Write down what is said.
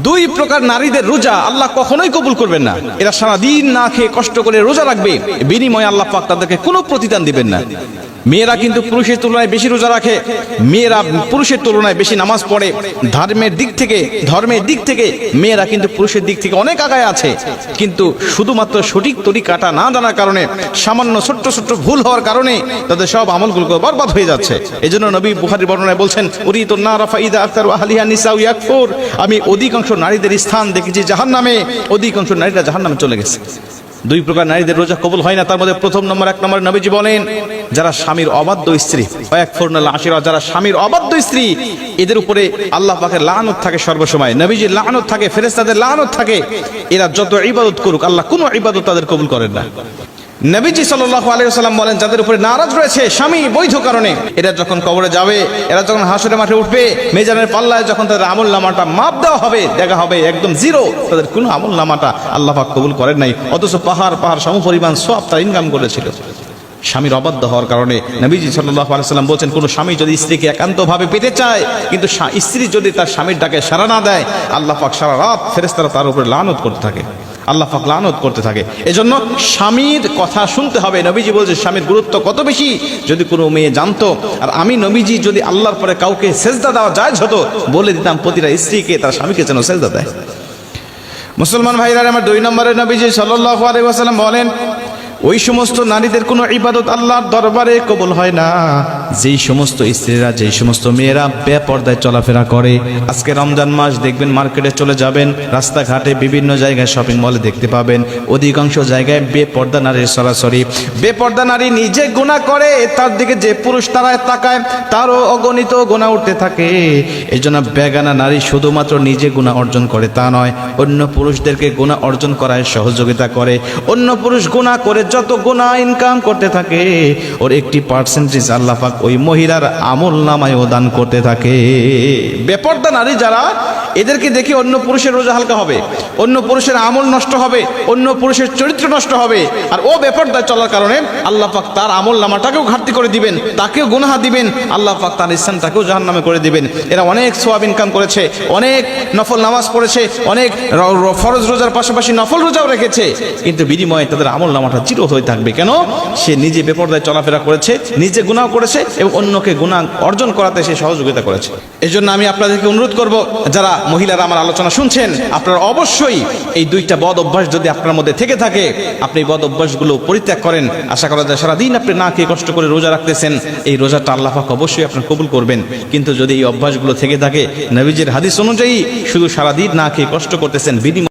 দুই প্রকার নারীদের রোজা আল্লাহ কখনোই কবুল করবেন না। এরা সারাদিন না খেয়ে কষ্ট করে রোজা রাখবে, বিনিময়ে আল্লাহ পাক তাদেরকে কোনো প্রতিদান দিবেন না। মেয়েরা কিন্তু পুরুষের তুলনায় বেশি রোজা রাখে, মেয়েরা পুরুষের তুলনায় বেশি নামাজ পড়ে, ধর্মের দিক থেকে মেয়েরা কিন্তু পুরুষের দিক থেকে অনেক আগায় আছে। কিন্তু শুধুমাত্র সঠিক তরিকাটা না জানার কারণে, সামান্য ছোট্ট ছোট্ট ভুল হওয়ার কারণে তাদের সব আমলগুলো বরবাদ হয়ে যাচ্ছে। এজন্য নবী বুখারীর বর্ণনায় বলছেন, উরিতুন নারা ফাইদা আকতারু আহলিহা নিসাউ ইয়াকফুর, আমি অধিকাংশ নারীদের স্থান দেখেছি জাহান্নামে, অধিকাংশ নারীরা জাহান্নামে চলে গেছে। দুই প্রকার নারীদের রোজা কবুল হয় না। তার মধ্যে প্রথম নম্বর, এক নম্বরে নবীজি বলেন, যারা স্বামীর অবাধ্য স্ত্রী, যারা স্বামীর অবাধ্য স্ত্রী, এদের উপরে আল্লাহ পাকের লানত থাকে সর্বসময়, নবীজির লানত থাকে, ফেরেশতাদের লানত থাকে। এরা যত ইবাদত করুক আল্লাহ কোনো ইবাদত তাদের কবুল করেন না। নবীজি সাল্লাল্লাহু আলাইহি ওয়াসাল্লাম বলেন, যাদের উপরে নারাজ রয়েছে স্বামী বৈধ কারণে, এরা যখন কবরে যাবে, এরা যখন হাসরের মাঠে উঠবে, মিজানের পাল্লায় যখন তাদের আমলনামাটা মাপ দেওয়া হবে, দেখা হবে একদম জিরো, তাদের কোনো আমলনামাটা আল্লাহ পাক কবুল করেন নাই, অথচ পাহাড় সমপরিমাণ সওয়াব তারা ইনকাম করেছিল। স্বামীর অবাধ্য হওয়ার কারণে নবীজি সাল্লাল্লাহু আলাইহি ওয়াসাল্লাম বলেন, কোন স্বামী যদি স্ত্রীকে একান্তভাবে পেতে চায়, কিন্তু স্ত্রী যদি তার স্বামীর ডাকে সাড়া না দেয়, আল্লাহ পাক সারা রাত ফেরেশতারা তার উপরে লানত করতে থাকে, আল্লাহ পাক লানত করতে থাকে। এজন্য স্বামীর কথা শুনতে হবে। নবীজি বলছে স্বামীর গুরুত্ব কত বেশি যদি কোনো মেয়ে জানতো। আর আমি নবীজি যদি আল্লাহর পরে কাউকে সেজদা দেওয়া জায়েজ হতো, বলে দিতাম প্রতিটা স্ত্রীকে তার স্বামীকে যেন সেজদা দেয়। মুসলমান ভাইরা আমার, দুই নম্বরে নবীজি সাল্লাল্লাহু আলাইহি ওয়াসাল্লাম বলেন, ওই সমস্ত নারীদের কোনো ইবাদত আল্লাহর দরবারে কবুল হয় না যেই সমস্ত স্ত্রীরা, যেই সমস্ত মেয়েরা বেপর্দায় চলাফেরা করে। আজকে রমজান মাস, দেখবেন মার্কেটে চলে যাবেন, রাস্তাঘাটে বিভিন্ন জায়গায় শপিং মলে দেখতে পাবেন অধিকাংশ জায়গায় বেপর্দা নারীর সরাসরি। বেপর্দা নারী নিজে গুনাহ করে, তার দিকে যে পুরুষ তারায় তাকায় তারও অগণিত গুনাহ উঠতে থাকে। এই জন্য বেগানা নারী শুধুমাত্র নিজে গুনাহ অর্জন করে তা নয়, অন্য পুরুষদেরকে গুনাহ অর্জন করায় সহযোগিতা করে। অন্য পুরুষ গুনাহ করে যত গুনাহ ইনকাম করতে থাকে, ওর একটি পার্সেন্টেজ আল্লাহ পাক ওই মহিলার আমল নামায়ও দান করতে থাকে। বেপর্দা নারী যারা, এদেরকে দেখে অন্য পুরুষের রোজা হালকা হবে, অন্য পুরুষের আমল নষ্ট হবে, অন্য পুরুষের চরিত্র নষ্ট হবে। আর ও বেপর্দায় চলার কারণে আল্লাহ পাক তার আমল নামাটাকেও ঘাটতি করে দিবেন, তাকেও গুনাহ দিবেন, আল্লাহ পাক তার স্থানটাকেও জাহান্নামে করে দিবেন। এরা অনেক সওয়াব ইনকাম করেছে, অনেক নফল নামাজ পড়েছে, অনেক ফরজ রোজার পাশাপাশি নফল রোজাও রেখেছে, কিন্তু বিনিময়ে তাদের আমল নামাটা চির হয়ে থাকবে। কেন? সে নিজে বেপরদায় চলাফেরা করেছে, নিজে গুনাহ করেছে এবং অন্যকে গুনাহ অর্জন করাতে সে সহযোগিতা করেছে। এই জন্য আমি আপনাদেরকে অনুরোধ করব, যারা মহিলারা আমার আলোচনা শুনছেন, আপনারা অবশ্যই এই দুইটা বদ অভ্যাস যদি আপনার মধ্যে থেকে থাকে, আপনি বদ অভ্যাসগুলো পরিত্যাগ করেন। আশা করা যায় সারাদিন আপনি না খেয়ে কষ্ট করে রোজা রাখতেছেন, এই রোজাটা আল্লাহ পাক অবশ্যই আপনার কবুল করবেন। কিন্তু যদি এই অভ্যাসগুলো থেকে থাকে, নবীজির হাদিস অনুযায়ী শুধু সারাদিন না খেয়ে কষ্ট করতেছেন, বিনিময়ে